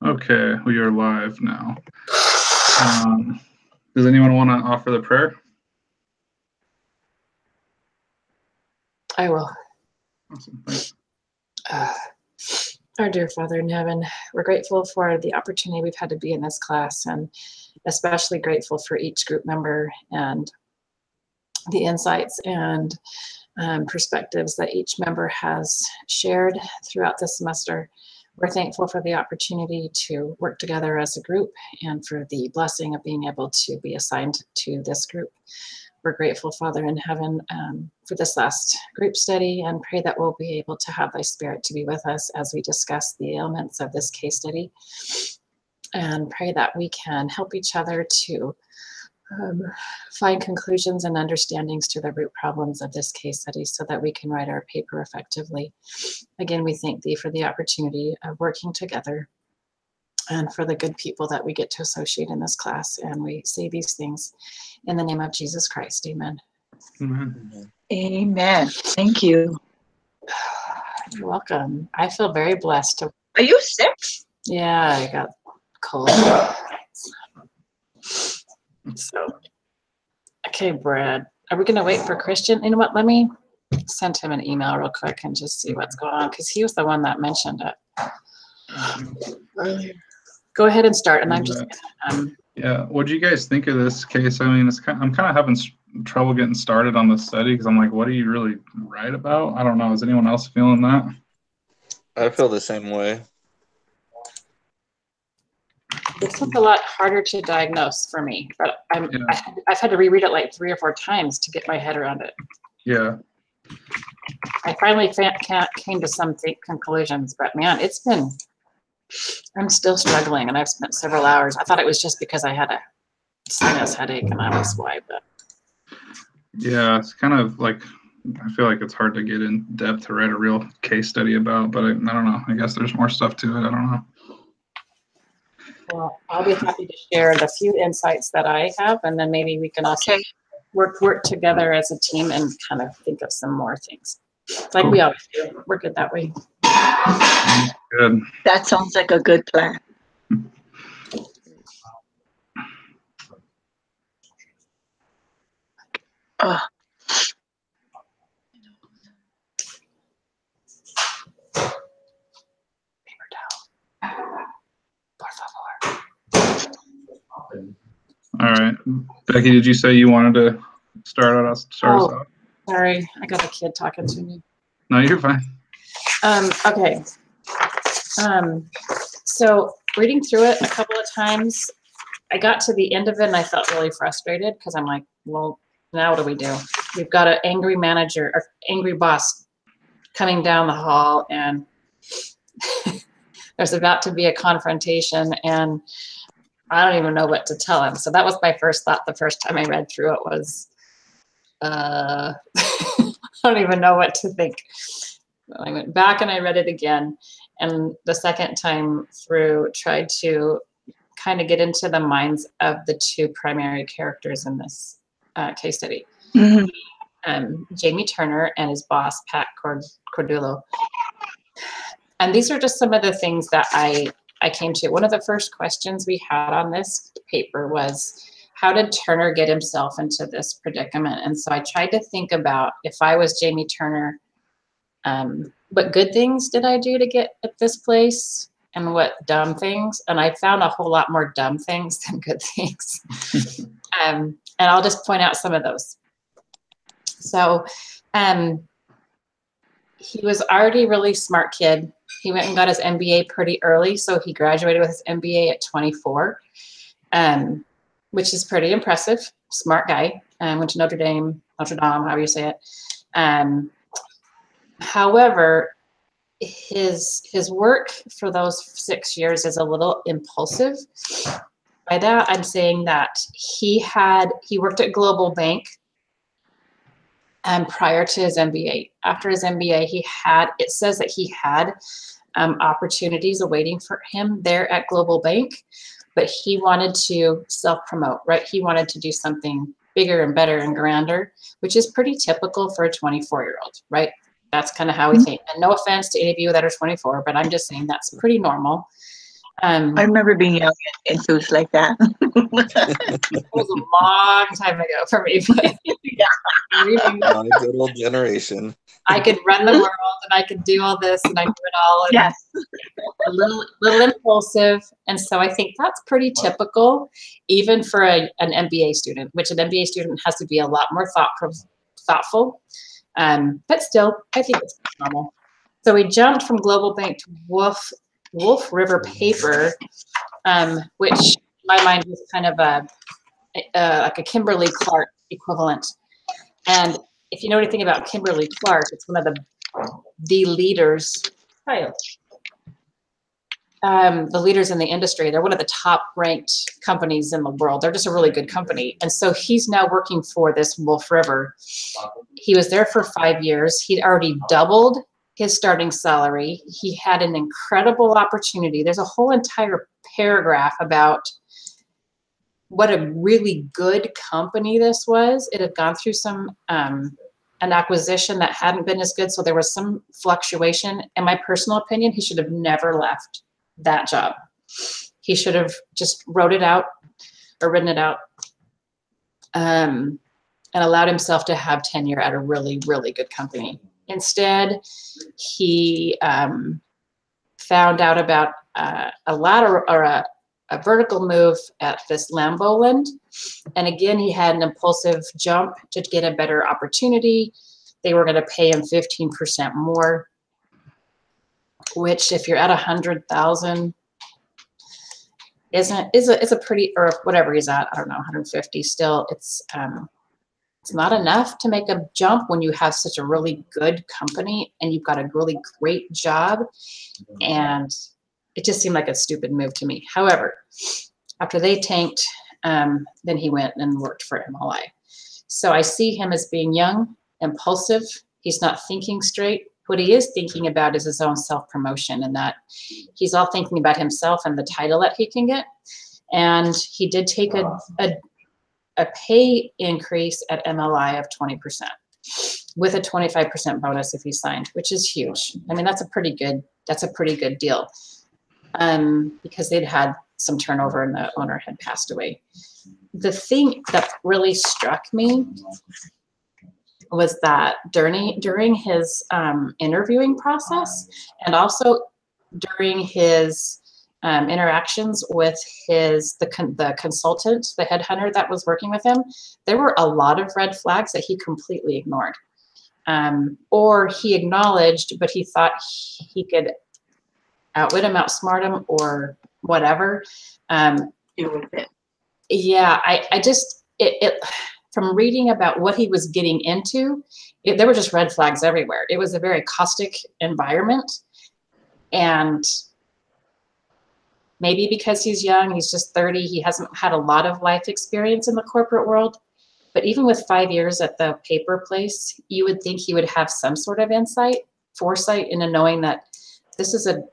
Okay, we are live now. Does anyone want to offer the prayer? I will. Awesome, thanks. Our dear Father in heaven, we're grateful for the opportunity we've had to be in this class, and especially grateful for each group member and the insights and perspectives that each member has shared throughout the semester. We're thankful for the opportunity to work together as a group and for the blessing of being able to be assigned to this group. We're grateful, Father in heaven, for this last group study, and pray that we'll be able to have thy Spirit to be with us as we discuss the elements of this case study, and pray that we can help each other to find conclusions and understandings to the root problems of this case study so that we can write our paper effectively. Again, we thank thee for the opportunity of working together and for the good people that we get to associate in this class. And we say these things in the name of Jesus Christ. Amen. Amen. Amen. Thank you. You're welcome. I feel very blessed. Are you sick? Yeah, I got cold. So, okay, Brad, are we going to wait for Christian? You know what? Let me send him an email real quick and just see what's going on, because he was the one that mentioned it earlier. Go ahead and start, and I'm just yeah, what do you guys think of this case? I mean, I'm kind of having trouble getting started on this study because I'm like, what do you really write about? I don't know. Is anyone else feeling that? I feel the same way. This was a lot harder to diagnose for me, but I've had to reread it like 3 or 4 times to get my head around it. Yeah. I finally came to some conclusions, but man, I'm still struggling, and I've spent several hours. I thought it was just because I had a sinus headache, and that was why, but. Yeah, it's kind of like, I feel like it's hard to get in depth to write a real case study about, but I don't know. I guess there's more stuff to it. I don't know. Well, I'll be happy to share the few insights that I have, and then maybe we can also work together as a team and kind of think of some more things. Like we always do. We're good that way. Good. That sounds like a good plan. All right. Becky, did you say you wanted to start us off? Sorry, I got a kid talking to me. No, you're fine. Okay. So reading through it a couple of times, I got to the end of it and I felt really frustrated because I'm like, well, now what do? We've got an angry manager or angry boss coming down the hall, and there's about to be a confrontation, and I don't even know what to tell him. So that was my first thought the first time I read through it was, I don't even know what to think. I went back and I read it again, and the second time through tried to kind of get into the minds of the 2 primary characters in this case study. Mm-hmm. Jamie Turner and his boss, Pat Cordulo. And these are just some of the things that I came to. One of the first questions we had on this paper was, how did Turner get himself into this predicament? And so I tried to think about, if I was Jamie Turner, what good things did I do to get at this place, and what dumb things? And I found a whole lot more dumb things than good things. And I'll just point out some of those. So he was already a really smart kid. He went and got his MBA pretty early, so he graduated with his MBA at 24, which is pretty impressive. Smart guy. Went to Notre Dame, however you say it. However, his work for those 6 years is a little impulsive. By that, I'm saying that he worked at Global Bank prior to his MBA. After his MBA, it says that he had opportunities awaiting for him there at Global Bank, but he wanted to self-promote, right? He wanted to do something bigger and better and grander, which is pretty typical for a 24-year-old, right? That's kind of how we think. And no offense to any of you that are 24, but I'm just saying that's pretty normal. I remember being young and enthused like that. It was a long time ago for me, but reading, My good old generation. I could run the world and I could do all this and I do it all. And Yes. a little impulsive. And so I think that's pretty typical, even for an MBA student, which an MBA student has to be a lot more thoughtful. But still, I think it's normal. So we jumped from Global Bank to Wolf River Paper, which in my mind was kind of like a Kimberly Clark equivalent. And if you know anything about Kimberly Clark, it's one of the leaders. The leaders in the industry. They're one of the top ranked companies in the world. They're just a really good company. And so he's now working for this Wolf River. He was there for 5 years. He'd already doubled his starting salary. He had an incredible opportunity. There's a whole entire paragraph about what a really good company this was. It had gone through some an acquisition that hadn't been as good. So there was some fluctuation. In my personal opinion, he should have never left that job. He should have just written it out and allowed himself to have tenure at a really, really good company. Instead, he found out about a lateral or a vertical move at this Lamboland. And again, he had an impulsive jump to get a better opportunity. They were going to pay him 15% more, which if you're at 100,000 is a pretty, or whatever he's at, I don't know, 150 still, it's not enough to make a jump when you have such a really good company and you've got a really great job. And it just seemed like a stupid move to me. However, after they tanked, then he went and worked for MLI. So I see him as being young, impulsive. He's not thinking straight. What he is thinking about is his own self-promotion, and that he's all thinking about himself and the title that he can get. And he did take a pay increase at MLI of 20% with a 25% bonus if he signed, which is huge. I mean, that's a pretty good deal, because they'd had some turnover and the owner had passed away. The thing that really struck me was that during his interviewing process, and also during his interactions with the consultant, the headhunter that was working with him, there were a lot of red flags that he completely ignored, or he acknowledged, but he thought he could outwit him, outsmart him, or whatever. Yeah, I just from reading about what he was getting into, there were just red flags everywhere. It was a very caustic environment, and maybe because he's young, he's just 30, he hasn't had a lot of life experience in the corporate world. But even with 5 years at the paper place, you would think he would have some sort of foresight into knowing that this is a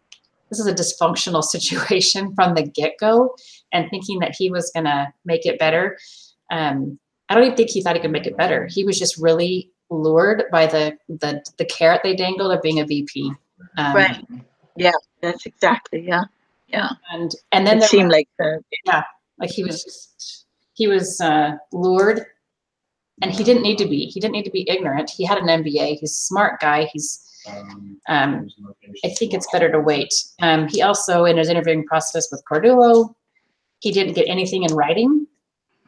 dysfunctional situation from the get-go, and thinking that he was gonna make it better. I don't even think he thought he could make it better. He was just really lured by the carrot they dangled of being a VP. Right. Yeah, that's exactly, yeah. And then it seemed like he was lured, and he didn't need to be. He didn't need to be ignorant. He had an MBA. He's a smart guy. I think it's better to wait. He also, in his interviewing process with Cordulo, he didn't get anything in writing.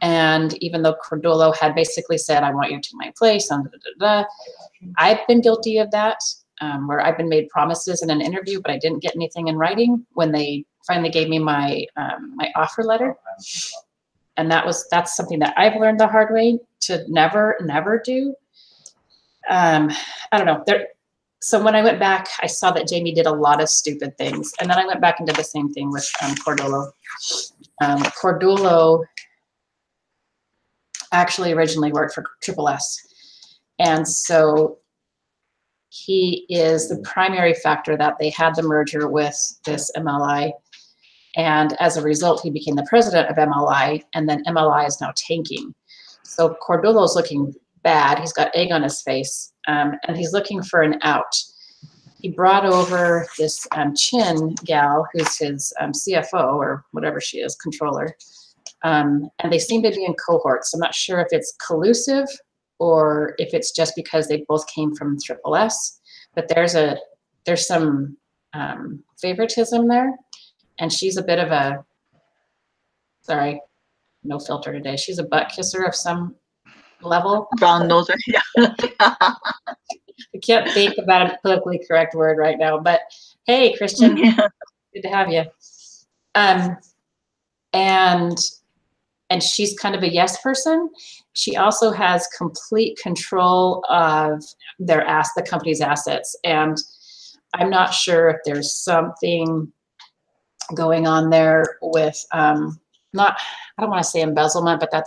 And even though Cordulo had basically said, I want you to my place, I've been guilty of that, where I've been made promises in an interview, but I didn't get anything in writing when they finally gave me my offer letter. And that's something that I've learned the hard way to never do. I don't know. So when I went back, I saw that Jamie did a lot of stupid things. And then I went back and did the same thing with Cordulo. Cordulo actually originally worked for Triple S. And so he is the primary factor that they had the merger with this MLI. And as a result, he became the president of MLI, and then MLI is now tanking. So Cordulo's looking bad. He's got egg on his face, and he's looking for an out. he brought over this Chin gal, who's his CFO or whatever she is, controller. And they seem to be in cohorts. I'm not sure if it's collusive or if it's just because they both came from Triple S, but there's some favoritism there. And she's a bit of a, sorry, no filter today. She's a butt kisser of some level. Brown noser, yeah. I can't think about a politically correct word right now, but hey, Christian, Yeah. good to have you. And she's kind of a yes person. She also has complete control of the company's assets. And I'm not sure if there's something going on there with I don't want to say embezzlement, but that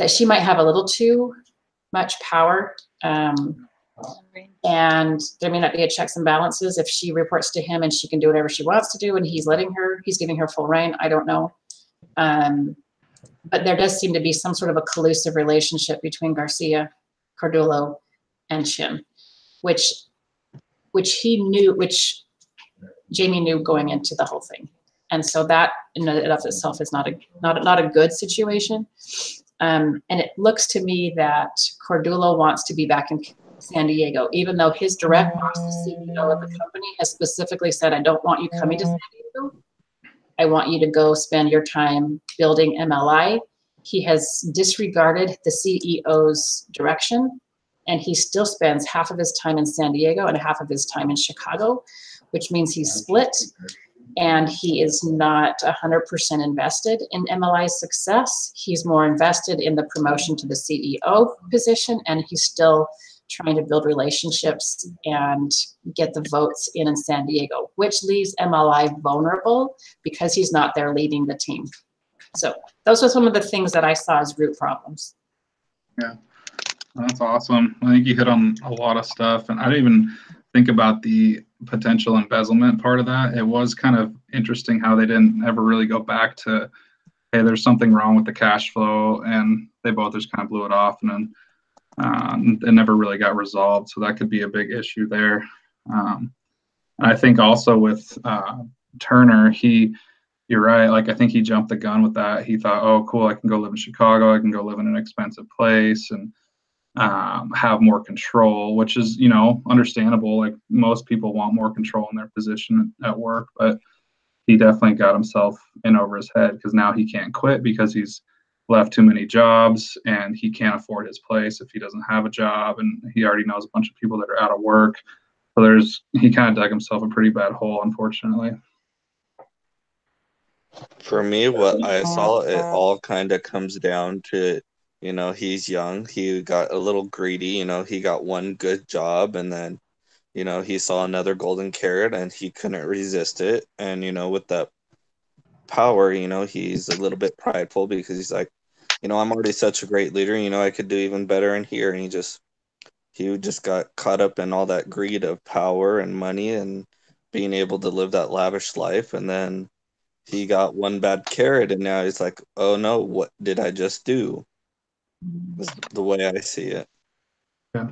she might have a little too much power. And there may not be a checks and balances if she reports to him and she can do whatever she wants to do and he's giving her full reign. I don't know. But there does seem to be some sort of a collusive relationship between Garcia, Cordulo, and Chin, which Jamie knew going into the whole thing. And so that in and of itself is not a good situation. And it looks to me that Cordulo wants to be back in San Diego, even though his direct boss, the CEO of the company, has specifically said, I don't want you coming to San Diego. I want you to go spend your time building MLI. He has disregarded the CEO's direction, and he still spends half of his time in San Diego and half of his time in Chicago, which means he's split, and he is not 100% invested in MLI's success. He's more invested in the promotion to the CEO position, and he's still trying to build relationships and get the votes in San Diego, which leaves MLI vulnerable because he's not there leading the team. So those are some of the things that I saw as root problems. Yeah, that's awesome. I think you hit on a lot of stuff, and I didn't even think about the potential embezzlement part of that. It was kind of interesting how they didn't ever really go back to, hey, there's something wrong with the cash flow, and they both just kind of blew it off, and then it never really got resolved. So that could be a big issue there. And I think also with Turner, you're right. Like, I think he jumped the gun with that. He thought, oh, cool, I can go live in Chicago. I can go live in an expensive place and have more control, which is, understandable. Like, most people want more control in their position at work, but he definitely got himself in over his head because now he can't quit because he's left too many jobs and he can't afford his place if he doesn't have a job, and he already knows a bunch of people that are out of work. So he kind of dug himself a pretty bad hole, unfortunately. For me, what I saw, it all kind of comes down to, he's young. He got a little greedy. He got one good job, and then, he saw another golden carrot, and he couldn't resist it. And, with that power, he's a little bit prideful because he's like, I'm already such a great leader. I could do even better in here. And he just got caught up in all that greed of power and money and being able to live that lavish life. And then he got one bad carrot, and now he's like, oh no, what did I just do? Is the way I see it. Yeah.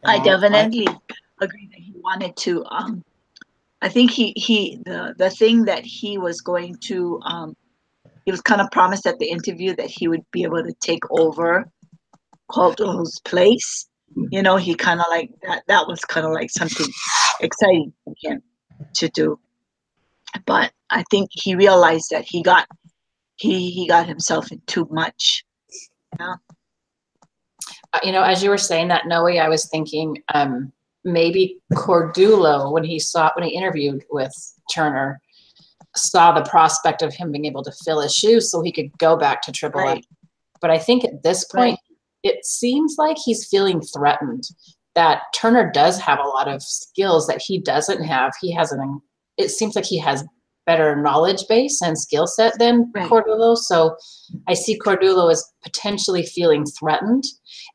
I definitely agree that he wanted to. I think the thing that he was going to, he was kind of promised at the interview that he would be able to take over Caldwell's place. He kind of like that was kind of like something exciting for him to do. But I think he realized that he got himself in too much. Yeah. As you were saying that, Noe, I was thinking maybe Cordulo, when he interviewed with Turner, saw the prospect of him being able to fill his shoes so he could go back to Triple A. But I think at this point, it seems like he's feeling threatened that Turner does have a lot of skills that he doesn't have. It seems like he has better knowledge base and skill set than Cordulo. So I see Cordulo as potentially feeling threatened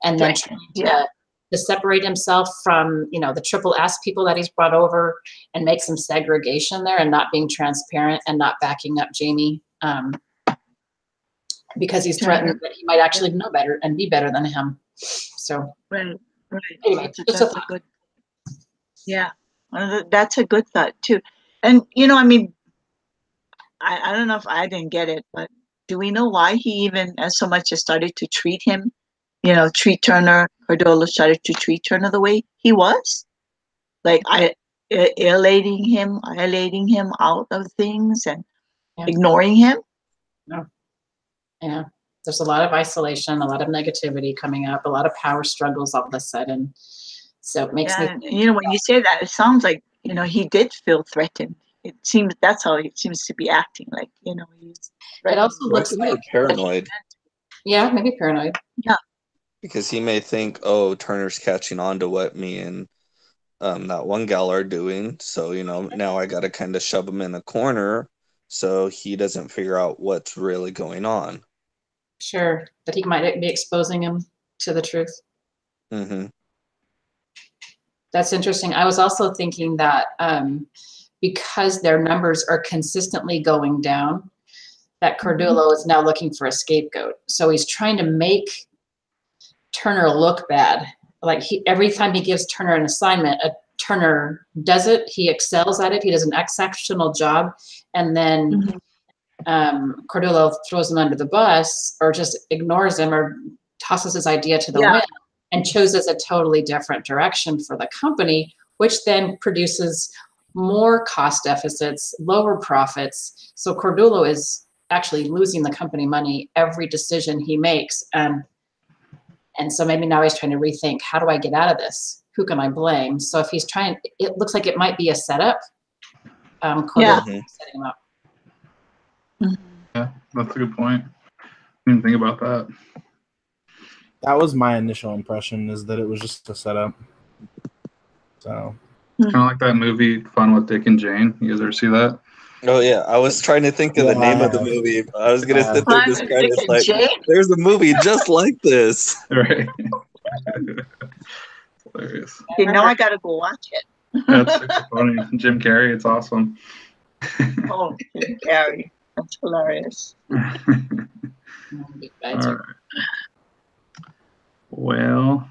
and then trying to separate himself from, the Triple S people that he's brought over and make some segregation there and not being transparent and not backing up Jamie because he's threatened that he might actually know better and be better than him. So. Right. Right. Anyway, That's a good. Yeah, that's a good thought too. And I mean, I don't know if I didn't get it, but do we know why he even as so much as started to treat him? Treat Turner. Cardullo started to treat Turner the way he was, like annihilating him out of things and Yeah. ignoring him. Yeah, there's a lot of isolation, a lot of negativity coming up, a lot of power struggles all of a sudden. So it makes me And when you say that, it sounds like he did feel threatened. It seems that's how he seems to be acting. Like he's. It also Or I looks think like they're paranoid. Yeah, maybe paranoid. Yeah. Because he may think, oh, Turner's catching on to what me and that one gal are doing. So, now I got to kind of shove him in a corner so he doesn't figure out what's really going on. Sure, that he might be exposing him to the truth. Mm-hmm. That's interesting. I was also thinking that because their numbers are consistently going down, that Cardullo is now looking for a scapegoat. So he's trying to make Turner look bad. Like every time he gives Turner an assignment, Turner does it. He excels at it. He does an exceptional job. And then Cardullo throws him under the bus or just ignores him or tosses his idea to the wind and chooses a totally different direction for the company, which then produces more cost deficits, lower profits. So Cardullo is actually losing the company money every decision he makes. And so maybe now he's trying to rethink, how do I get out of this? Who can I blame? So if he's trying, it looks like it might be a setup. Cardullo setting him up. Yeah, that's a good point. I didn't think about that. That was my initial impression, is that it was just a setup. So kind of like that movie Fun with Dick and Jane. You guys ever see that? Oh yeah, I was trying to think of the name of the movie. I was gonna sit there and describe it like there's a movie just like this. Right. Hilarious. Okay, now I gotta go watch it. That's super funny. Jim Carrey, it's awesome. Oh, Jim Carrey. That's hilarious. All right. Well,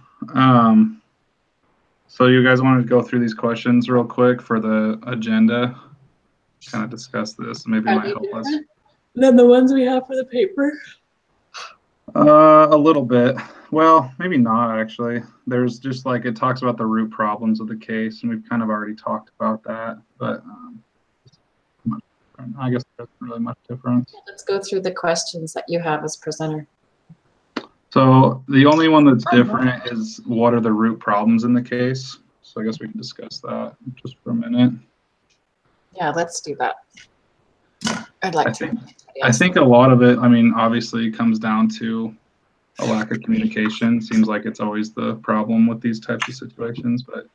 so you guys wanted to go through these questions real quick for the agenda, kind of discuss this, maybe it might help us. Than the ones we have for the paper? A little bit. Well, maybe not actually. There's just like, it talks about the root problems of the case, and we've kind of already talked about that, but I guess there's really much difference. Let's go through the questions that you have as presenter. So the only one that's different is what are the root problems in the case? So I guess we can discuss that just for a minute. Yeah, let's do that. I'd like to. I think a lot of it, I mean, obviously comes down to a lack of communication. Seems like it's always the problem with these types of situations, but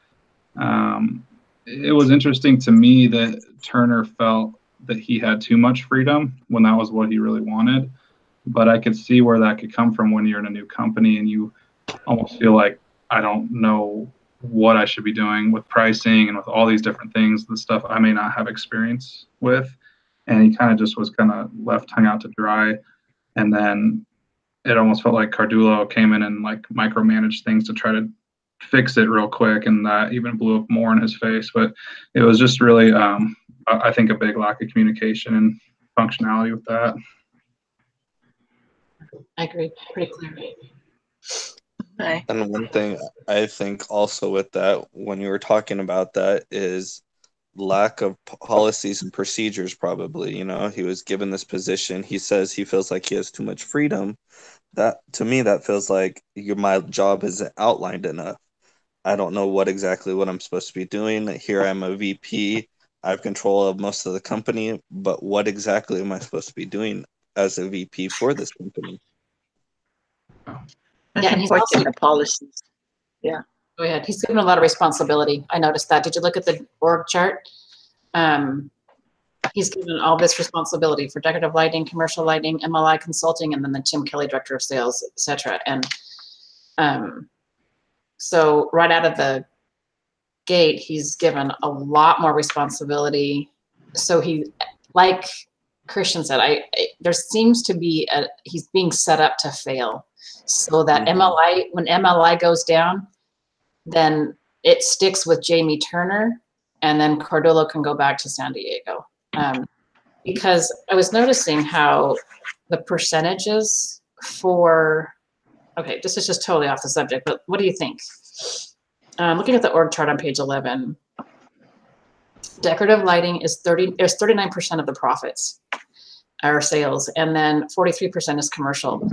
it was interesting to me that Turner felt that he had too much freedom when that was what he really wanted. But I could see where that could come from when you're in a new company and you almost feel like, I don't know what I should be doing with pricing and with all these different things, the stuff I may not have experience with. And he kind of just was kind of left hung out to dry. And then it almost felt like Cardullo came in and like micromanaged things to try to fix it real quick. And that even blew up more in his face. But it was just really, I think, a big lack of communication and functionality with that. I agree pretty clearly. Okay. And one thing I think also with that, when you were talking about that, is lack of policies and procedures. Probably, he was given this position. He says he feels like he has too much freedom. That, to me, that feels like my job isn't outlined enough. I don't know what I'm supposed to be doing. Here I'm a VP. I have control of most of the company, but what exactly am I supposed to be doing as a VP for this company? Yeah, and he's also the policies. Yeah. Go ahead. He's given a lot of responsibility. I noticed that. Did you look at the org chart? He's given all this responsibility for decorative lighting, commercial lighting, MLI consulting, and then the Tim Kelly, director of sales, etc. And so right out of the gate, he's given a lot more responsibility. So he, like Christian said, there seems to be he's being set up to fail. So that MLI, when MLI goes down, then it sticks with Jamie Turner, and then Cardullo can go back to San Diego. Because I was noticing how the percentages for, okay, this is just totally off the subject, but what do you think? Looking at the org chart on page 11, decorative lighting is 39% of the profits or sales, and then 43% is commercial.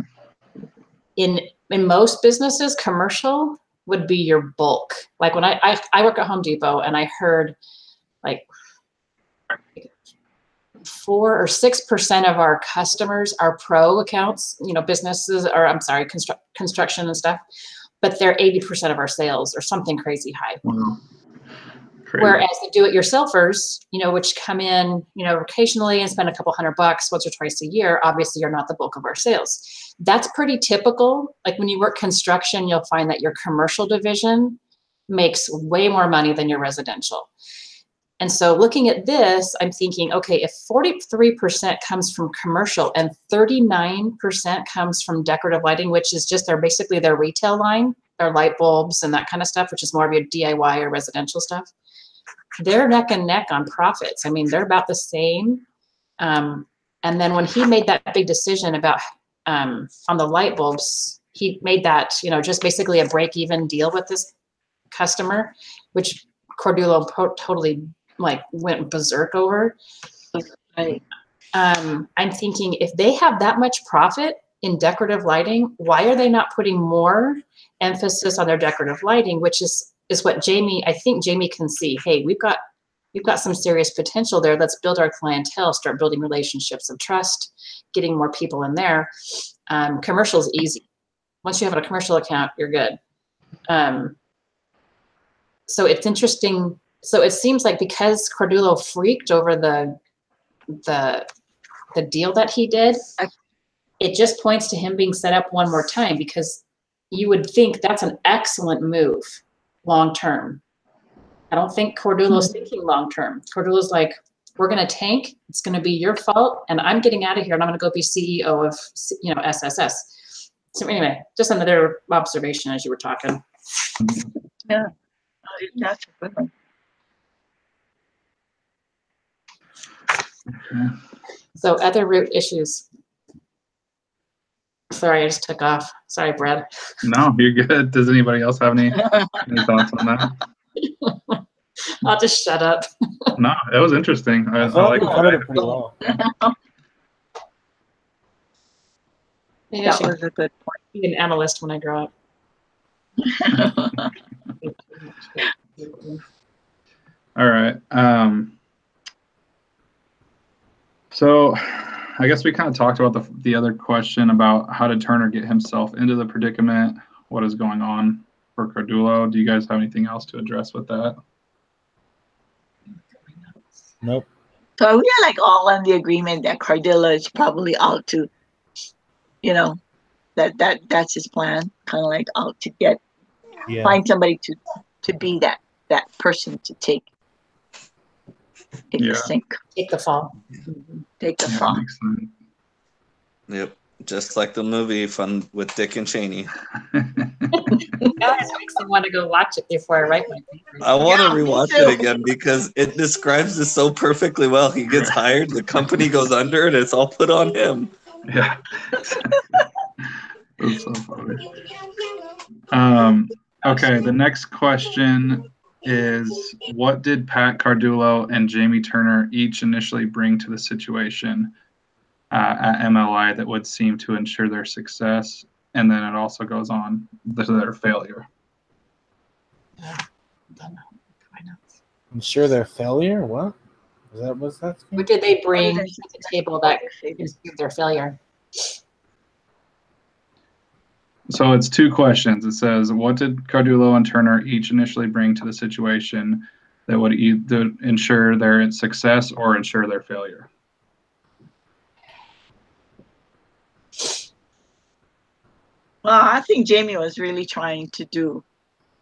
In most businesses, commercial would be your bulk. Like when I work at Home Depot, and I heard like 4 or 6% of our customers are pro accounts, you know, businesses, or I'm sorry, construction and stuff, but they're 80% of our sales or something crazy high. Wow. Crazy. Whereas the do-it-yourselfers, you know, which come in, you know, occasionally and spend a couple $100 once or twice a year, obviously you're not the bulk of our sales. That's pretty typical. Like when you work construction, you'll find that your commercial division makes way more money than your residential. And so looking at this, I'm thinking, okay, if 43% comes from commercial and 39% comes from decorative lighting, which is just basically their retail line, their light bulbs and that kind of stuff, which is more of your DIY or residential stuff, they're neck and neck on profits. I mean, they're about the same. And then when he made that big decision about on the light bulbs, he made that, you know, just basically a break-even deal with this customer, which Cardullo totally like went berserk over. Right. I'm thinking if they have that much profit in decorative lighting, why are they not putting more emphasis on their decorative lighting, which is what I think Jamie can see. Hey, we've got some serious potential there. Let's build our clientele, start building relationships of trust, getting more people in there. Commercial is easy. Once you have a commercial account, you're good. So it's interesting. So it seems like because Cardullo freaked over the deal that he did, it just points to him being set up one more time, because you would think that's an excellent move long term. I don't think Cardullo's thinking long term. Cardullo's like, we're going to tank. It's going to be your fault, and I'm getting out of here, and I'm going to go be CEO of, you know, SSS. So anyway, just another observation as you were talking. Yeah, that's a good one. Okay. So other root issues. Sorry, I just took off. Sorry, Brad. No, you're good. Does anybody else have any thoughts on that? I'll just shut up. No, it was interesting. I felt like like you covered it pretty well. Maybe I That should was a good be an analyst when I grow up. All right. So I guess we kind of talked about the other question about how did Turner get himself into the predicament? What is going on for Cardullo? Do you guys have anything else to address with that? Nope. So we are like all on the agreement that Cardullo is probably out to, you know, that's his plan, kind of like out to get find somebody to be that person to take the sink, take the fall. take the fall. Makes sense. Yep. Just like the movie Fun with Dick and Cheney. Now it makes me want to go watch it before I write my paper. I want to Yeah, me rewatch too. it again because it describes this so perfectly well. He gets hired, the company goes under, and it's all put on him. Yeah. That's so funny. Okay, the next question is, what did Pat Cardullo and Jamie Turner each initially bring to the situation at MLI that would seem to ensure their success? And then it also goes on to their failure. I'm sure their failure. What? Was that? What did they bring to the table that is their failure? So it's two questions. It says, what did Cardullo and Turner each initially bring to the situation that would either ensure their success or ensure their failure? Well, I think Jamie was really trying to do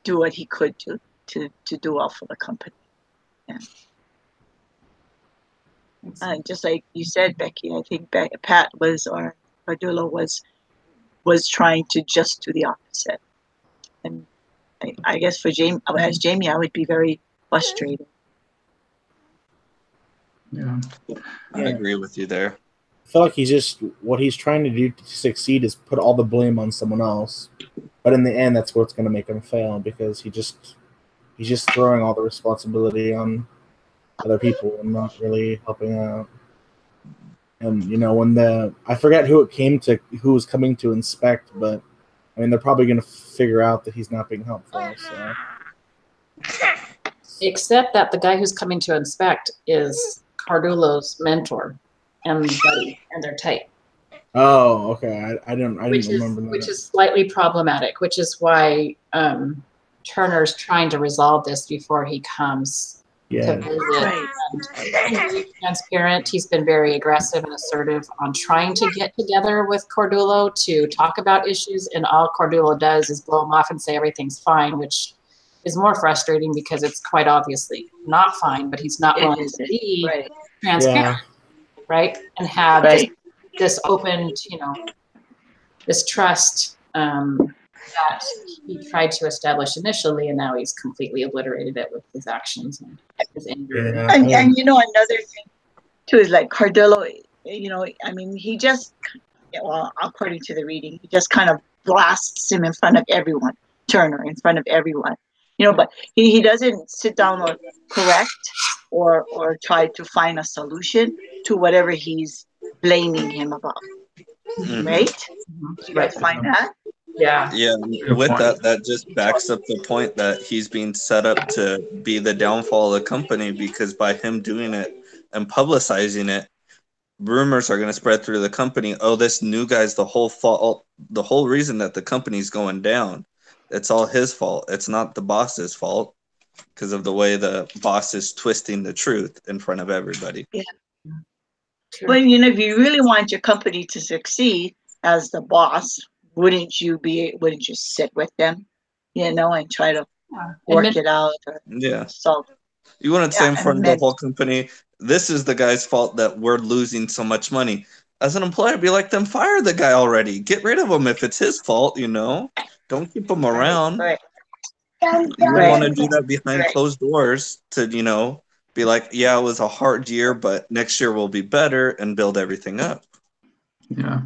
what he could to do well for the company. Yeah. And just like you said, Becky, I think Pat was, or Cardullo was trying to just do the opposite, and I guess for Jamie, as Jamie, I would be very frustrated. Yeah. I agree with you there. I feel like what he's trying to do to succeed is put all the blame on someone else. But in the end, that's what's going to make him fail, because he's just throwing all the responsibility on other people and not really helping out. And when I forget who was coming to inspect, but I mean, they're probably going to figure out that he's not being helpful. So. Except that the guy who's coming to inspect is Cardullo's mentor and buddy, and they're tight. Oh, okay. I didn't remember that. Which is slightly problematic, which is why Turner's trying to resolve this before he comes to visit. Right. He's very transparent. He's been very aggressive and assertive on trying to get together with Cardullo to talk about issues, and all Cardullo does is blow him off and say everything's fine, which is more frustrating because it's quite obviously not fine, but he's not willing to be transparent, right? And have this open, this trust that he tried to establish initially, and now he's completely obliterated it with his actions and his anger. Yeah. And another thing too is like Cardullo, I mean, he just, well, according to the reading, he just kind of blasts him in front of everyone, Turner, in front of everyone. But he doesn't sit down or correct or try to find a solution to whatever he's blaming him about. Mhm. Right? You guys find that? Yeah. Yeah, Good with point. that just backs up the point that he's being set up to be the downfall of the company, because by him doing it and publicizing it, rumors are going to spread through the company. Oh, this new guy's the whole fault, the whole reason that the company's going down. It's all his fault. It's not the boss's fault, because of the way the boss is twisting the truth in front of everybody. Yeah. Sure. Well, if you really want your company to succeed as the boss, wouldn't you sit with them, and try to work it out or Yeah. solve? You wouldn't say in front of the and whole company, this is the guy's fault that we're losing so much money. As an employer, I'd be like, then fire the guy already. Get rid of him if it's his fault, Don't keep him around. Right. You would want to do that behind closed doors to, be like, yeah, it was a hard year, but next year will be better, and build everything up. Yeah,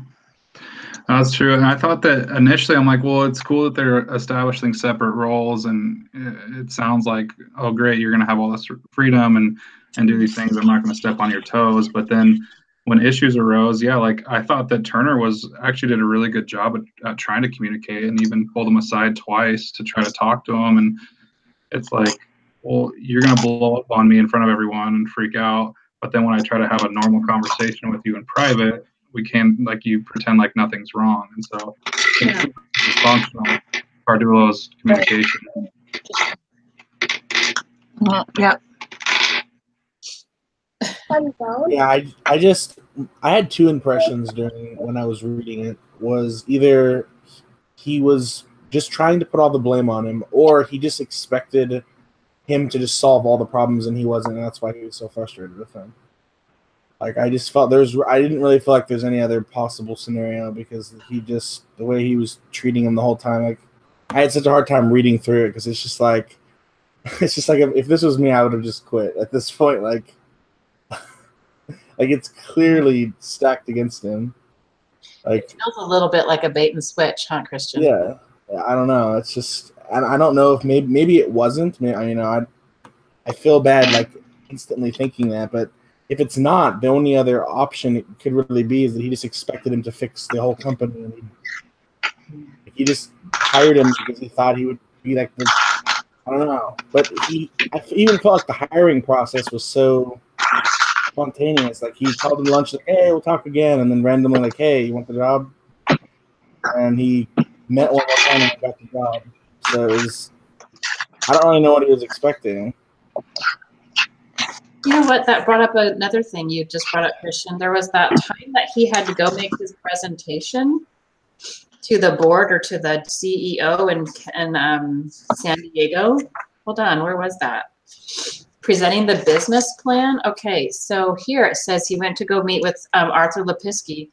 that's true. And I thought that initially, I'm like, well, it's cool that they're establishing separate roles, and it sounds like, oh, great, you're going to have all this freedom and do these things. I'm not going to step on your toes. But then when issues arose, I thought that Turner actually did a really good job at trying to communicate, and even pulled him aside twice to try to talk to him. And it's like, well, you're going to blow up on me in front of everyone and freak out. But then when I try to have a normal conversation with you in private, we can't, you pretend like nothing's wrong. And so it's dysfunctional, Cardullo's communication. Yeah. Yeah, I had two impressions when I was reading it. Was either he was just trying to put all the blame on him, or he just expected him to just solve all the problems and he wasn't, and that's why he was so frustrated with him. I just felt I didn't really feel like there's any other possible scenario, because the way he was treating him the whole time, I had such a hard time reading through it, because it's just like if this was me, I would have just quit at this point. It's clearly stacked against him. It feels a little bit like a bait and switch, huh, Christian? Yeah, I don't know. It's just I don't know if maybe it wasn't. I feel bad instantly thinking that, but if it's not, the only other option it could really be is that he just expected him to fix the whole company, and he just hired him because he thought he would be I don't know, but I even felt like the hiring process was so spontaneous. He called him lunch, hey, we'll talk again, and then randomly hey, you want the job? And he met one more time and got the job. So I don't really know what he was expecting. You know what? That brought up another thing you just brought up, Christian. There was that time that he had to go make his presentation to the board or to the CEO in San Diego. Hold on, where was that? Presenting the business plan. Okay, so here it says he went to go meet with Arthur Lipsky,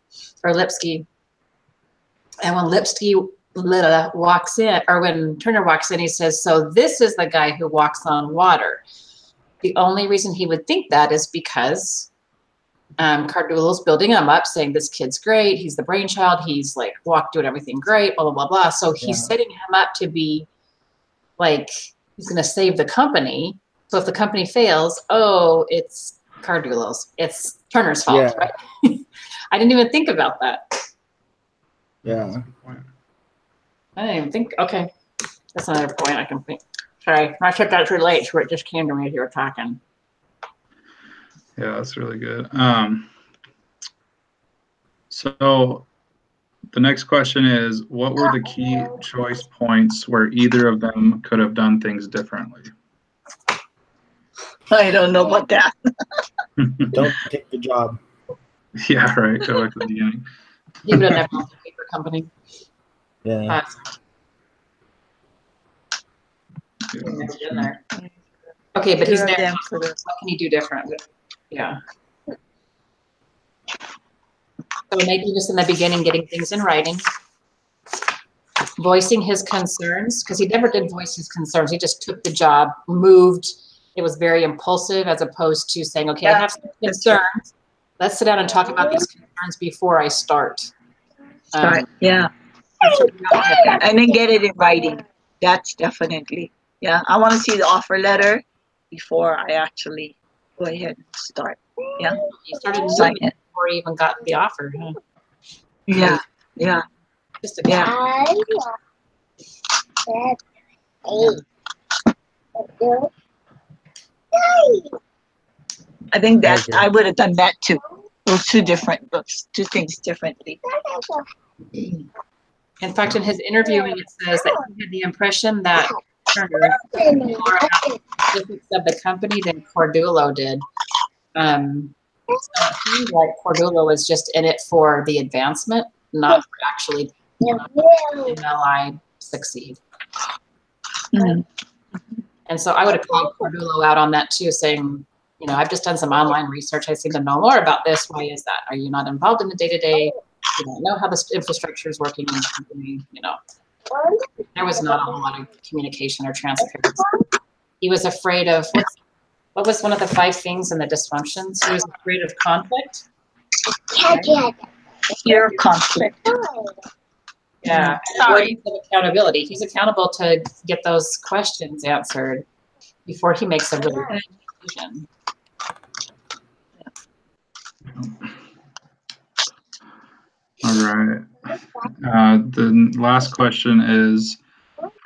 and when Lipsky walks in, or when Turner walks in, he says, "So this is the guy who walks on water." The only reason he would think that is because Cardulo's building him up, saying this kid's great. He's the brainchild. He's like doing everything great, blah, blah, blah, blah. So he's setting him up to be like, he's going to save the company. So if the company fails, oh, it's Cardulo's. It's Turner's fault, right? I didn't even think about that. Yeah. I didn't even think, okay. That's another point I can think. Sorry, I took that too late, so it just came to me as you were talking. Yeah, that's really good. So the next question is, what were the key choice points where either of them could have done things differently? I don't know about that. Don't take the job. Yeah, right. Go back to the beginning. He would have never left the paper company. Yeah. Never been there. Okay, but he's Either of there. them could have. What can he do different? Yeah. So maybe just in the beginning, getting things in writing, voicing his concerns, because he never did voice his concerns. He just took the job, moved. It was very impulsive, as opposed to saying, okay, I have some concerns. Let's sit down and talk about these concerns before I start. Yeah. And then get it in writing. That's definitely. Yeah. I want to see the offer letter before I actually go ahead and start. Yeah. He started Sign moving it. before he even got the offer. Huh? Yeah. Yeah. Just a I think that I would have done that too. Those two different books, two things differently. In fact, in his interviewing, it says that he had the impression that Turner knew more about the specifics of the company than Cordulo did. So it seems like Cordulo was just in it for the advancement, not for actually MLI succeed. And so I would have called Cordulo out on that too, saying, you know, I've just done some online research. I seem to know more about this. Why is that? Are you not involved in the day-to-day? You don't know how the infrastructure is working in the company, you know. There was not a whole lot of communication or transparency. He was afraid of, what was one of the 5 things in the dysfunctions? He was afraid of conflict. Fear of conflict. Yeah, avoidance of accountability. He's accountable to get those questions answered before he makes a really good decision. All right. The last question is,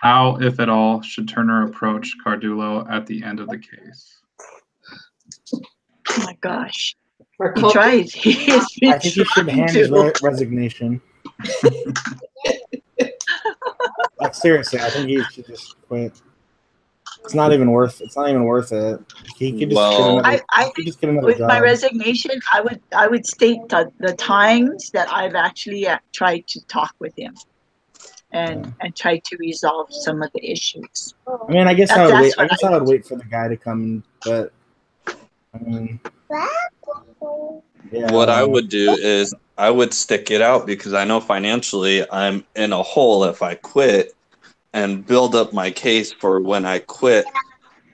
how, if at all, should Turner approach Cardulo at the end of the case? Oh my gosh. He He tries. I think he should hand his resignation. Like, seriously, I think he should just quit. It's not even worth it. He could just get another with job. my resignation, I would state the times that I've actually tried to talk with him and try to resolve some of the issues. I mean, I guess I would wait. I guess I would wait for the guy to come, but I mean, yeah. What I would do is I would stick it out, because I know financially I'm in a hole if I quit, and build up my case for when I quit,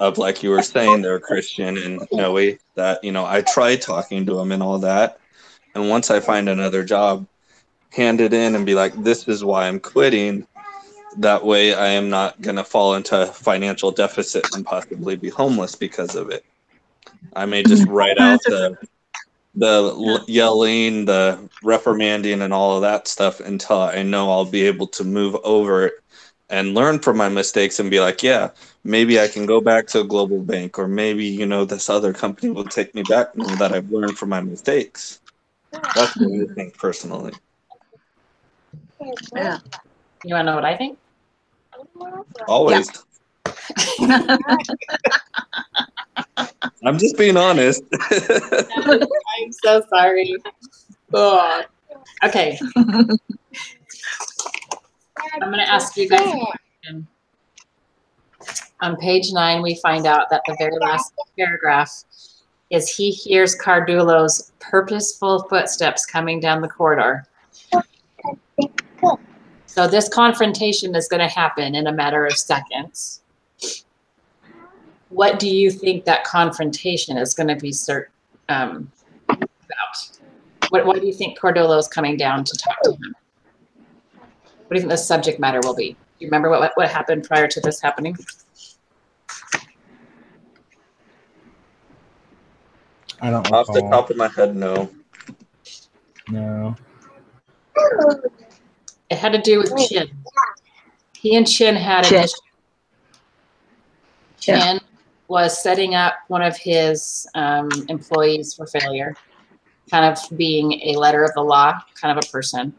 of, like you were saying there, Christian and Noe, that, you know, I tried talking to him and all that. And once I find another job, hand it in and be like, this is why I'm quitting. That way I am not going to fall into financial deficit and possibly be homeless because of it. I may just write out the yelling, the reprimanding, and all of that stuff until I know I'll be able to move over it and learn from my mistakes and be like, yeah, maybe I can go back to a global bank, or maybe, you know, this other company will take me back now that I've learned from my mistakes. That's what I think personally. Yeah. You want to know what I think? Always. Yeah. I'm just being honest. I'm so sorry. Oh. Okay. I'm going to ask you guys a question. On page 9, we find out that the very last paragraph is he hears Cardulo's purposeful footsteps coming down the corridor. So this confrontation is going to happen in a matter of seconds. What do you think that confrontation is going to be about? What do you think Cordolo is coming down to talk to him? What do you think the subject matter will be? Do you remember what happened prior to this happening? I don't Off the recall. top of my head, no. No. It had to do with Chin. He and Chin had Chin. a issue. Chin was setting up one of his employees for failure, kind of being a letter of the law kind of a person.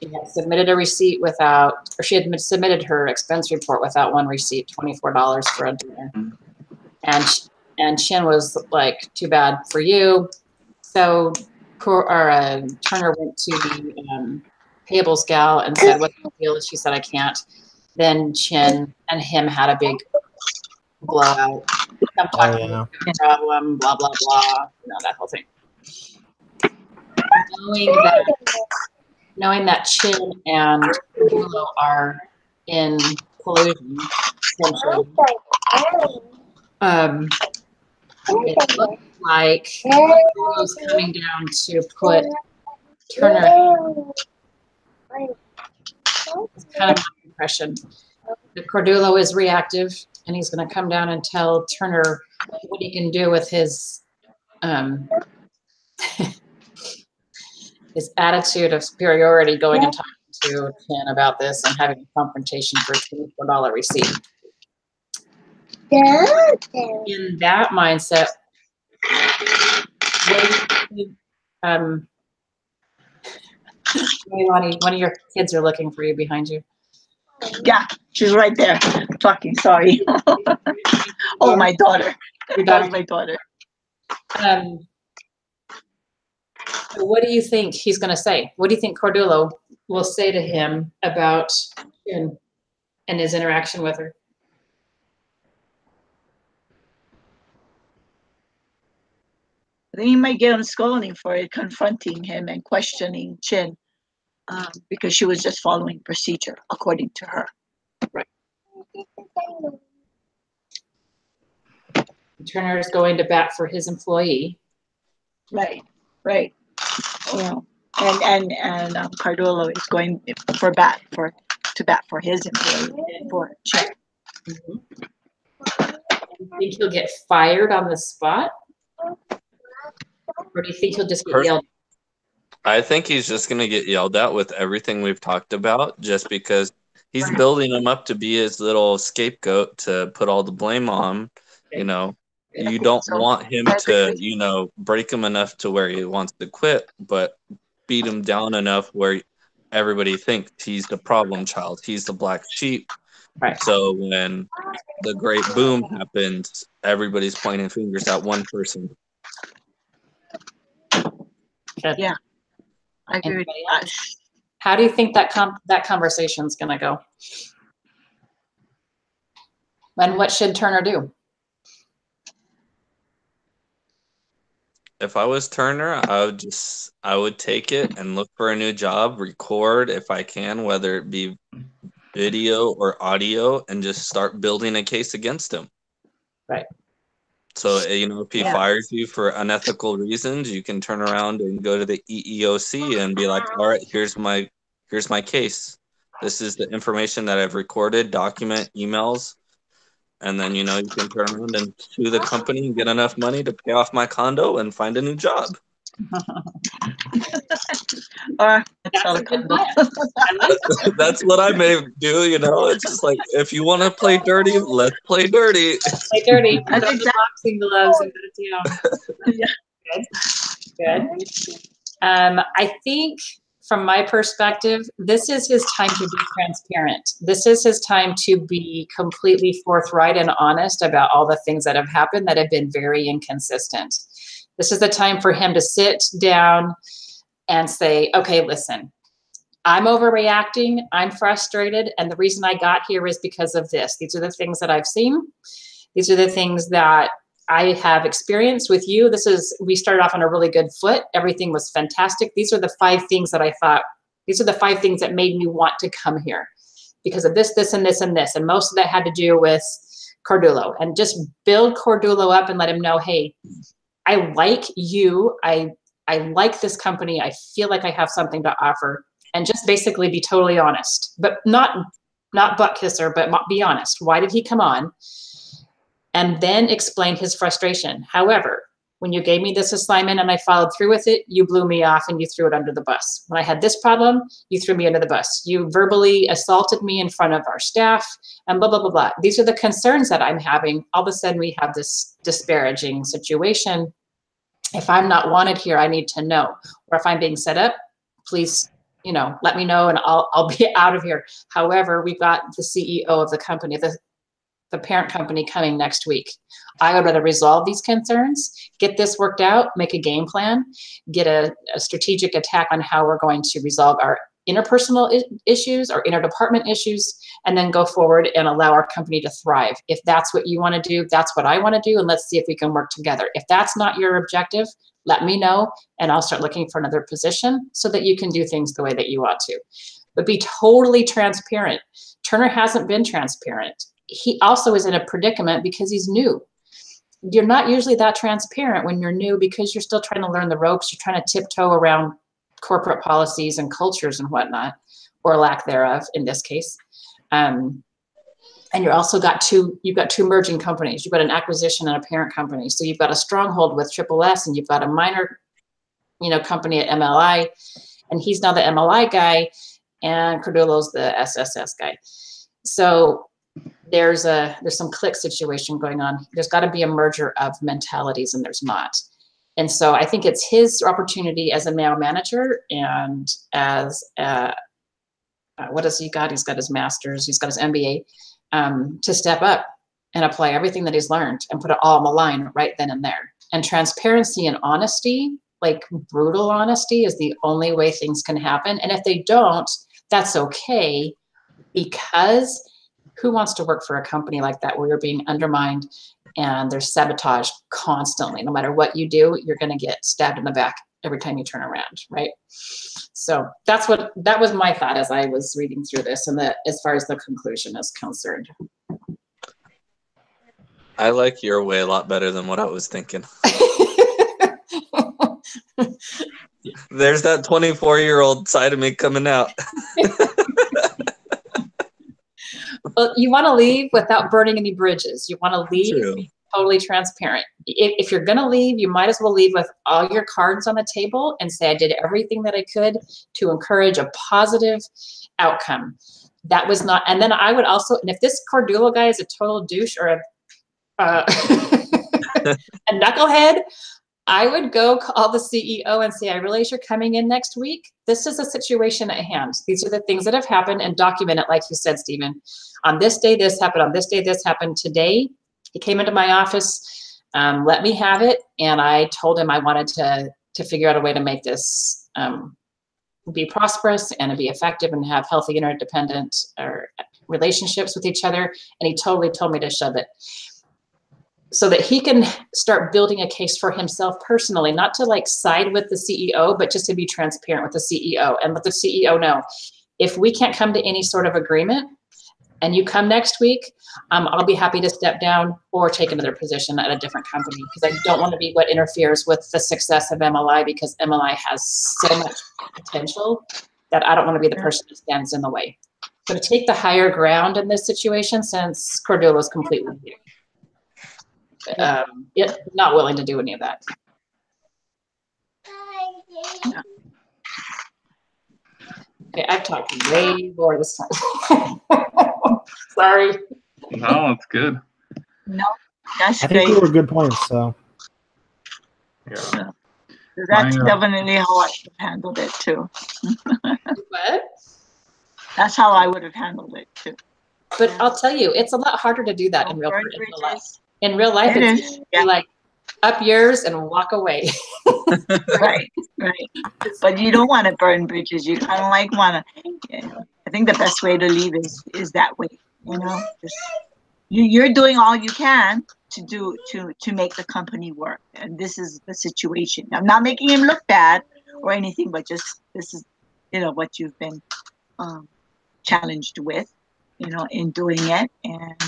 She had submitted a receipt without, or she had submitted her expense report without one receipt, $24 for a dinner. And Chin was like, too bad for you. So Turner went to the payables gal and said, what's the deal? She said, I can't. Then Chin and him had a big blowout. I'm talking about the problem, blah, blah, blah, that whole thing. Knowing that Chin and Cordolo are in collusion, essentially, it looks like Cordolo's coming down to put Turner. It's kind of my impression that Cordolo is reactive, and he's going to come down and tell Turner what he can do with his his attitude of superiority, going and talking to Chin about this and having a confrontation for a $24 receipt. In that mindset, what do you think, hey, Lonnie, one of your kids are looking for you behind you. Yeah, she's right there talking. Sorry. Oh, my daughter. Your That daughter. was my daughter. So what do you think he's going to say? What do you think Cordolo will say to him about Chin and his interaction with her? I think he might get him scolding for it, confronting him and questioning Chin, because she was just following procedure, according to her. Right. Turner is going to bat for his employee. Right. And Cordolo is going to bat for his employee, for Chin. Mm-hmm. Do you think he'll get fired on the spot? Or do you think he'll just get yelled at? I think he's just going to get yelled at with everything we've talked about, just because he's building him up to be his little scapegoat to put all the blame on. You don't want him to, break him enough to where he wants to quit, but beat him down enough where everybody thinks he's the problem child. He's the black sheep. Right. So when the great boom happens, everybody's pointing fingers at one person. Good. Yeah, I agree with that. How do you think that conversation's going to go? And what should Turner do? If I was Turner, I would take it and look for a new job, record if I can, whether it be video or audio, and just start building a case against him. Right. So, if he fires you for unethical reasons, you can turn around and go to the EEOC and be like, all right, here's my case. This is the information that I've recorded, document, emails. And then, you can turn around and sue the company and get enough money to pay off my condo and find a new job. Or That's a good plan. That's what I may do, It's just like, if you want to play dirty, let's play dirty. Play dirty. Put on the boxing gloves and go to town. Yeah. Good. I think from my perspective, this is his time to be transparent. This is his time to be completely forthright and honest about all the things that have happened that have been very inconsistent. This is the time for him to sit down and say, okay, listen, I'm overreacting, I'm frustrated, and the reason I got here is because of this. These are the things that I've seen. These are the things that I have experienced with you. We started off on a really good foot. Everything was fantastic. These are the 5 things that I thought These are the 5 things that made me want to come here because of this, this, and this, and this. And most of that had to do with Cordulo, and just build Cordulo up and let him know, hey, I like you. I like this company. I feel like I have something to offer, and just basically be totally honest, but not butt kisser, but be honest. Why did he come on? And then explain his frustration. However, when you gave me this assignment and I followed through with it, you blew me off and you threw it under the bus. When I had this problem, you threw me under the bus. You verbally assaulted me in front of our staff and blah, blah, blah, blah. These are the concerns that I'm having. All of a sudden we have this disparaging situation. If I'm not wanted here, I need to know. Or if I'm being set up, please, let me know and I'll be out of here. However, we've got the CEO of the company, the parent company coming next week. I would rather resolve these concerns, get this worked out, make a game plan, get a strategic attack on how we're going to resolve our interpersonal issues, our interdepartment issues, and then go forward and allow our company to thrive. If that's what you want to do, that's what I want to do, and let's see if we can work together. If that's not your objective, let me know, and I'll start looking for another position so that you can do things the way that you want to. But be totally transparent. Turner hasn't been transparent. He also is in a predicament because he's new. You're not usually that transparent when you're new because you're still trying to learn the ropes. You're trying to tiptoe around corporate policies and cultures and whatnot, or lack thereof in this case. And you've got two merging companies. You've got an acquisition and a parent company. So you've got a stronghold with Triple S, and you've got a minor, company at MLI, and he's now the MLI guy, and Cordulo's the SSS guy. So there's some clique situation going on. There's got to be a merger of mentalities, and there's not. And so I think it's his opportunity as a male manager and as what has he got? He's got his master's, he's got his MBA, to step up and apply everything that he's learned and put it all on the line right then and there. And transparency and honesty, like brutal honesty, is the only way things can happen. And if they don't, that's okay, because who wants to work for a company like that where you're being undermined and there's sabotage constantly? No matter what you do, you're going to get stabbed in the back every time you turn around, right? So that was my thought as I was reading through this, and that as far as the conclusion is concerned. I like your way a lot better than what I was thinking. There's that 24-year-old side of me coming out. Well, you want to leave without burning any bridges. You want to leave True. totally transparent. If you're going to leave, you might as well leave with all your cards on the table and say, I did everything that I could to encourage a positive outcome. That was not, and then I would also, and if this Cordulo guy is a total douche or a knucklehead, I would go call the CEO and say, I realize you're coming in next week. This is a situation at hand. These are the things that have happened, and document it like you said, Stephen. On this day, this happened. On this day, this happened. Today, he came into my office, let me have it, and I told him I wanted to figure out a way to make this be prosperous and to be effective and have healthy interdependent relationships with each other. And he totally told me to shove it, so that he can start building a case for himself personally, not to like side with the CEO, but just to be transparent with the CEO and let the CEO know, if we can't come to any sort of agreement and you come next week, I'll be happy to step down or take another position at a different company, because I don't want to be what interferes with the success of MLI, because MLI has so much potential that I don't want to be the person that stands in the way. So to take the higher ground in this situation, since Cordulo is completely new. Not willing to do any of that. Okay, I've talked way more this time. Sorry. No, it's good. No, that's I think great. they were good points. So Yeah. That's definitely how I would have handled it too. What? That's how I would have handled it too. But I'll tell you, it's a lot harder to do that in real life. In real life, it's like up yours and walk away. Right. But you don't want to burn bridges. You kind of like want to. I think the best way to leave is that way. Just, you're doing all you can to make the company work, and this is the situation. I'm not making him look bad or anything, but just this what you've been challenged with, in doing it, and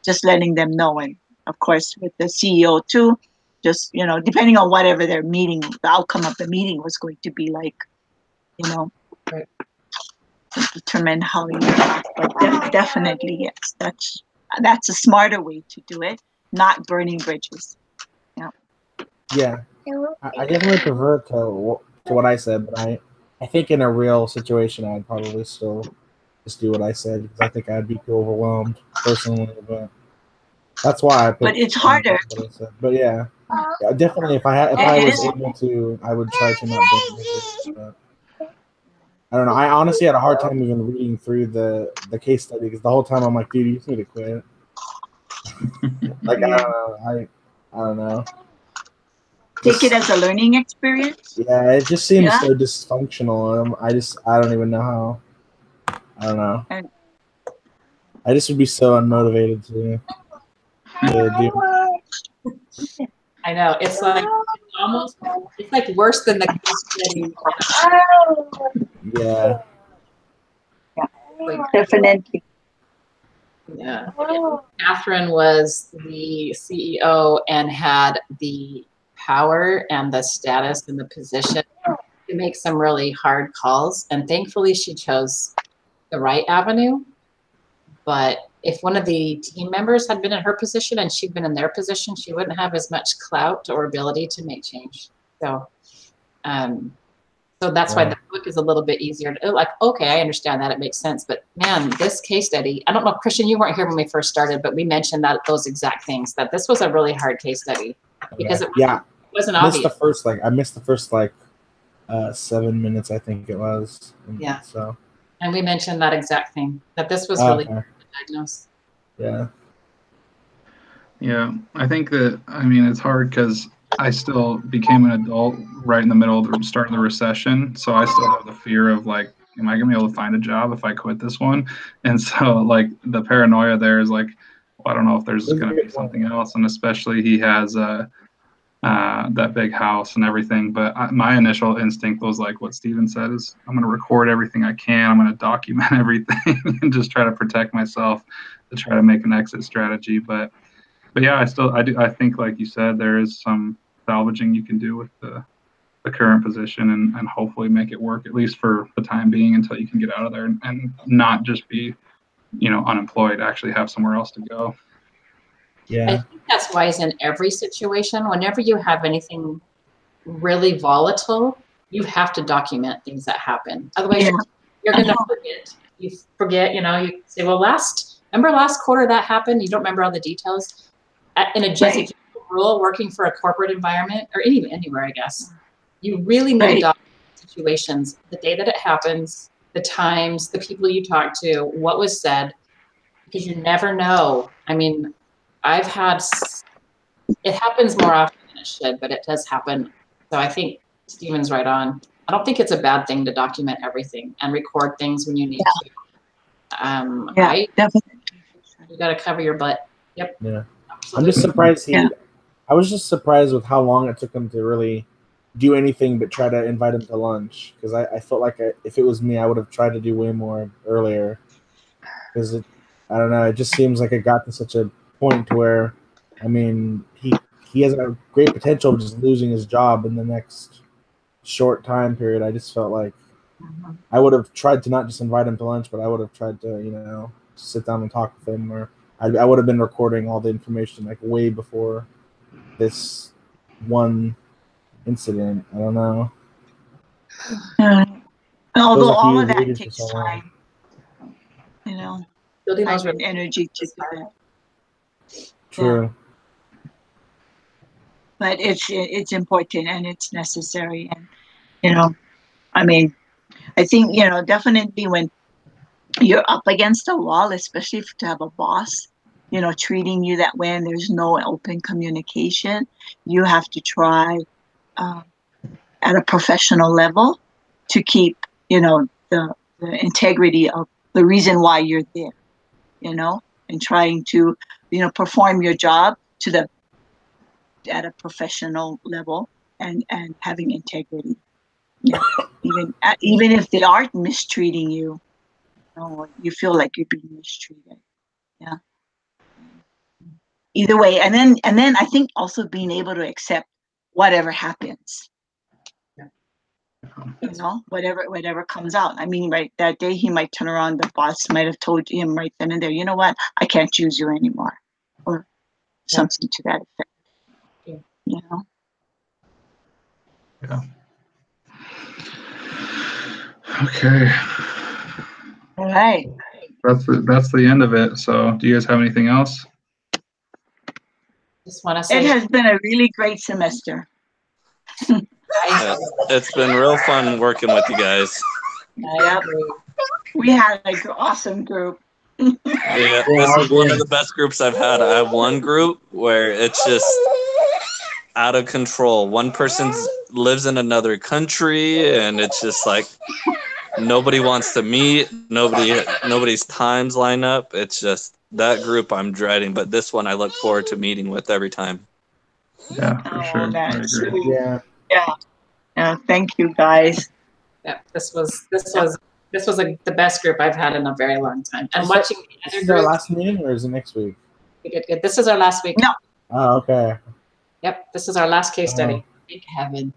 just letting them know. And of course, with the CEO too, just depending on whatever their meeting, the outcome of the meeting was going to be like, Right. to determine how you act. But definitely, yes, that's a smarter way to do it, not burning bridges. Yeah, I definitely prefer to what I said, but I think in a real situation, I'd probably still just do what I said because I think I'd be too overwhelmed personally. But that's why I picked. But it's harder. What I said. But yeah, definitely. If I was able to, I would try to not burn bridges. But I don't know. I honestly had a hard time even reading through the case study because the whole time I'm like, dude, you just need to quit. Like I don't know. Take it as a learning experience. Yeah, it just seems so dysfunctional. And I don't even know how. I don't know. I just would be so unmotivated to do. I know. It's like it's like worse than the case study. Yeah. Like, definitely. Yeah. Catherine was the CEO and had the power and the status and the position to make some really hard calls. And thankfully she chose the right avenue. But if one of the team members had been in her position and she'd been in their position, she wouldn't have as much clout or ability to make change. So, so that's why the book is a little bit easier to like, okay, I understand that. It makes sense. But man, this case study, I don't know, Christian, you weren't here when we first started, but we mentioned that those exact things, that this was a really hard case study because it wasn't obvious. I missed the first 7 minutes, I think it was. Yeah. So. And we mentioned that exact thing, that this was really hard to diagnose. Yeah. Yeah. I think that, it's hard because I still became an adult right in the middle of the start of the recession. So I still have the fear of like, am I going to be able to find a job if I quit this one? And so like the paranoia there is like, well, I don't know if there's going to be something else. And especially he has that big house and everything. But my initial instinct was like what Steven said is I'm going to record everything I can. I'm going to document everything and just try to protect myself to try to make an exit strategy. But yeah, I think like you said, there is some salvaging you can do with the current position and hopefully make it work at least for the time being until you can get out of there and not just be, unemployed, actually have somewhere else to go. Yeah. I think that's wise in every situation. Whenever you have anything really volatile, you have to document things that happen. Otherwise, you're going to forget. You forget, you say, well, remember last quarter that happened? You don't remember all the details. In a general rule, working for a corporate environment or anywhere, I guess, you really need to document situations, the day that it happens, the times, the people you talk to, what was said, because you never know. It happens more often than it should, but it does happen. So I think Steven's right on. I don't think it's a bad thing to document everything and record things when you need to. Definitely. You got to cover your butt. Yep. Yeah. Absolutely. I'm just surprised I was just surprised with how long it took him to really do anything but try to invite him to lunch. Because I felt like if it was me, I would have tried to do way more earlier. Because I don't know, it just seems like it got to such a point where, he has a great potential of just losing his job in the next short time period. I just felt like I would have tried to not just invite him to lunch, but I would have tried to, sit down and talk with him, or I would have been recording all the information like way before this one incident. I don't know. Although all of that takes time, building time those and energy to do that. True. Yeah. But it's important and it's necessary, and I think definitely when you're up against a wall, especially to have a boss, treating you that way and there's no open communication, you have to try at a professional level to keep, the integrity of the reason why you're there, and trying to, perform your job at a professional level and having integrity. Yeah. Even if they aren't mistreating you, you feel like you're being mistreated. Yeah. Either way, and then I think also being able to accept whatever happens. Whatever comes out. I mean, right that day he might turn around, the boss might have told him right then and there, you know what, I can't use you anymore, or something to that effect. You know. Yeah. Okay. All right. That's the end of it. So, do you guys have anything else? Just want to It say has been a really great semester. It's been real fun working with you guys. Yep. We had an awesome group. Yeah, this is one of the best groups I've had. I have one group where it's just out of control. One person lives in another country, and it's just like nobody wants to meet. Nobody's times line up. It's just that group I'm dreading, but this one I look forward to meeting with every time. Yeah, for sure. I agree. Yeah. Thank you, guys. Yeah, this was the best group I've had in a very long time. And watching the This other is our groups, last meeting, or is it next week? good. This is our last week. No. Oh, okay. Yep, this is our last case study. Thank heaven.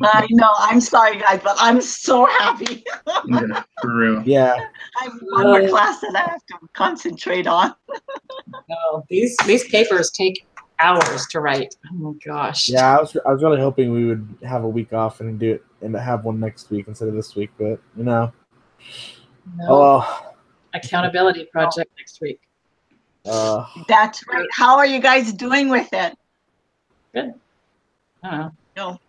I know. I'm sorry, guys, but I'm so happy. Yeah, for real. Yeah. I have one more class that I have to concentrate on. No, these papers take hours to write. Oh my gosh. Yeah, I was really hoping we would have a week off and do it and have one next week instead of this week, but No. Oh well. Accountability project next week. That's right. How are you guys doing with it? Good. I don't know. No.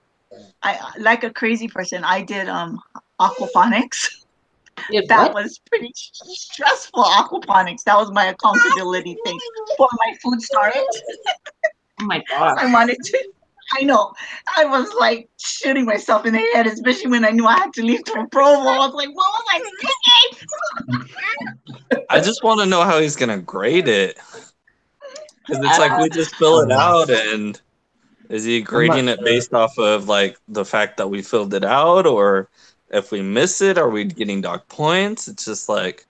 I like a crazy person. I did aquaponics. That was pretty stressful. Aquaponics. That was my accountability thing for my food storage. Oh my god. I know. I was like shooting myself in the head, especially when I knew I had to leave to a Provo. I was like, what was I thinking? I just want to know how he's gonna grade it. Because it's like we just fill it out, and is he grading it based off of like the fact that we filled it out, or if we miss it, are we getting dock points? It's just like